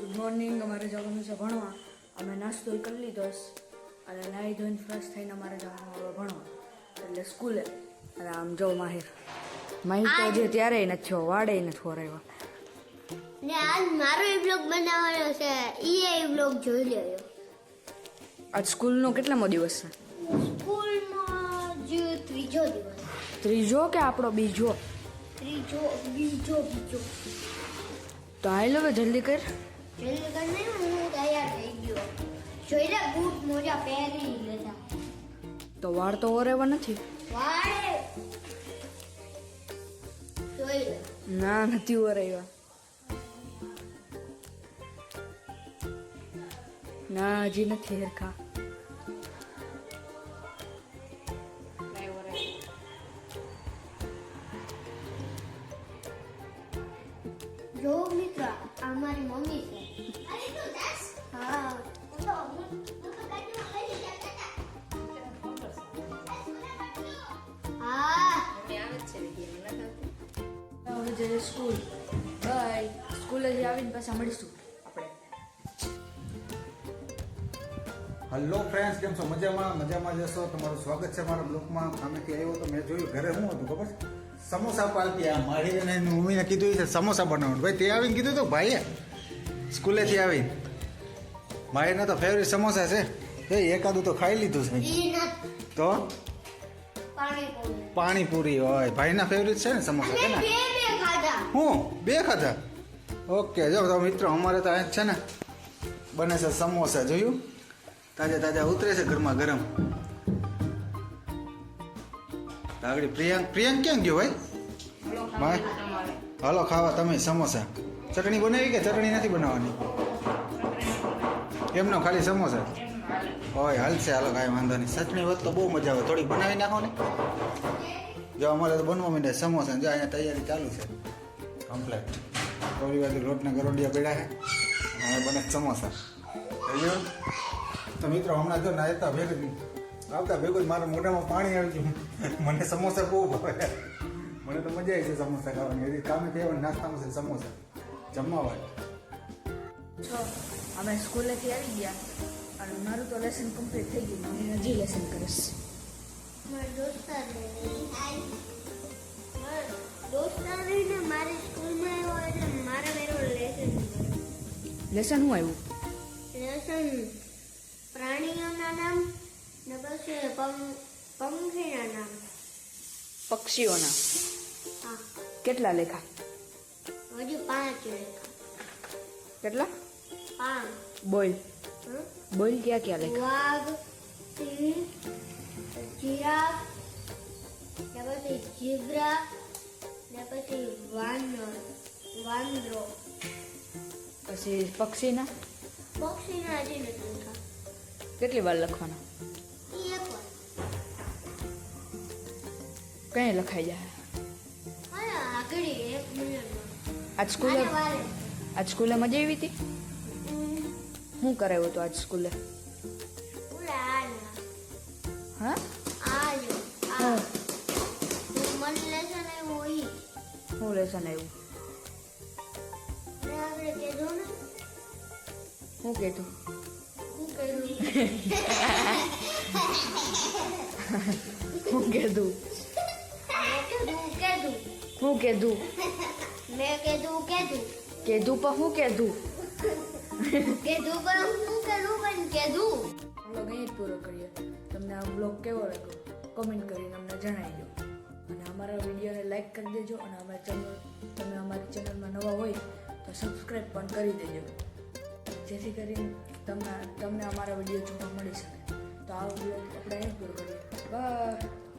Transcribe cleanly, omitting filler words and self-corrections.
Good morning. અમારે જવાનું છે ભણવા. અમે નાસ્તો કરી લીધો અને નાહી ધોઈને ફ્રેશ થઈને અમારે જવાનું હવે ભણવા એટલે સ્કૂલે. અને આમ જો માહિર તો જે ત્યારે નથી થયો, વાડે નથી ખોરાવ્યા. ને આજ મારો એ બ્લોગ બનાવવાનો છે, એ બ્લોગ જોઈ લેજો. આજ સ્કૂલનો કેટલામો દિવસ છે? સ્કૂલમાં જે ત્રીજો દિવસ. ત્રીજો કે આપણો બીજો? બીજો. તો હાલ હવે જલ્દી કર. જલ્દી કરીને હું તૈયાર થઈ ગયો. જોઈ લે બૂટ મોજા પહેરી લીધા. તો વાર તો ઓરેવા નથી. વાળે જોઈ લે. ના, નથી ઓરેવા. ના, હજી નથી હરખા. જો મિત્ર, આ મારી મમ્મી છે. હા. હવે જઈએ સ્કૂલ. બાય. સ્કૂલેથી આવીને પાછા મળીશું આપણે. હલો ફ્રેન્ડ્સ, કેમ છો? મજામાં જશો. તમારું સ્વાગત છે મારા બ્લોગમાં. આમેથી આવ્યો તો મેં જોયું ઘરે શું હતું ખબર છે? સમોસા પાલતી. આ મારી અને મમ્મીને કીધું છે સમોસા બનાવવાનું. ભાઈ તે આવીને કીધું તો ભાઈએ સ્કૂલેથી આવીને મારીને તો ફેવરેટ સમોસા છે. એ એકાદું તો ખાઈ લીધું છે. તો પાણીપુરી હોય ભાઈના ફેવરેટ છે ને સમોસા છે ને. હું બે ખાધા. ઓકે, જો તો મિત્રો અમારે તો અહીંયા છે ને બને છે સમોસા. જોયું? તાજા ઉતરે છે ગરમા ગરમ. આગળ પ્રિયાંક ક્યાં ગયો ભાઈ? હાલો ખાવા તમે સમોસા. ચટણી બનાવી કે ચટણી નથી બનાવવાની? એમનો ખાલી સમોસા હોય હાલશે. હાલો કાંઈ વાંધો નહીં. ચટણી હોત તો બહુ મજા આવે. થોડી બનાવી નાખો ને. જો અમારે તો બનવા માંડે સમોસા. જો અહીંયા તૈયારી ચાલુ છે કમ્પ્લેટ. થોડી વાર લોટના ગરોડિયા પડ્યા છે અને હવે બને સમોસા. તો મિત્રો હમણાં જો નાયતા આવતા ભેગું જ મારા મોઢામાં પાણી આવી ગયું. મને સમોસા બહુ ભાવે. મને તો મજા આવી છે સમોસા ખાવાની. એવી કામે કહેવાય નાસ્તામાં છે સમોસા જમવા હોય. અમે સ્કૂલેથી આવી ગયા અને મારું તો લેસન કમ્પ્લીટ થઈ ગયું. હું હજી લેસન કરીશ. દોસ્તારીને મારી સ્કૂલમાં આવ્યો એટલે મારે મેરો લેસન. લેસન શું આવ્યું? લેસન પ્રાણીઓના નામ ને પછી પંખીના નામ. પક્ષીઓના હા. કેટલા લેખા? હજુ 5 લેખા. કેટલા? 5. બોલ. બોલ ક્યાં લેખા? વાઘ, સિંહ, જીરાફ, ને પછી ઝીબ્રા, ને પછી વાંદરો. પછી પક્ષીના પક્ષીના હજી નથી લખા. કેટલી વાર લખવાના? એક વાર. કઈ લખાઈ જાય? હા, આગળ 1 મિનિટમાં. આજ સ્કૂલે વારે. આજ સ્કૂલે મજા આવી હતી? શું કરાવ્યું હતું આજ સ્કૂલે? હા? આ મને લેસન આવ્યું હોય. શું લેસન આવ્યું? મેં આગળ કીધું ને. શું કીધું? શું કર્યું? શું કીધું? શું કીધું? મેં કીધું કીધું પણ શું કીધું? કીધું પણ હું કરું પણ કીધું. બ્લોગ અહીં જ પૂરો કરીએ. તમને આ બ્લોગ કેવો લાગ્યો કોમેન્ટ કરીને અમને જણાવી દો. અને અમારા વિડીયોને લાઈક કરી દેજો. અને તમે અમારી ચેનલમાં નવા હોય તો સબસ્ક્રાઈબ પણ કરી દેજો, જેથી કરીને તમને અમારા વિડીયો જોવા મળી શકે. તો આ બ્લોગ આપણે અહીં જ પૂરો કરીએ. બાય.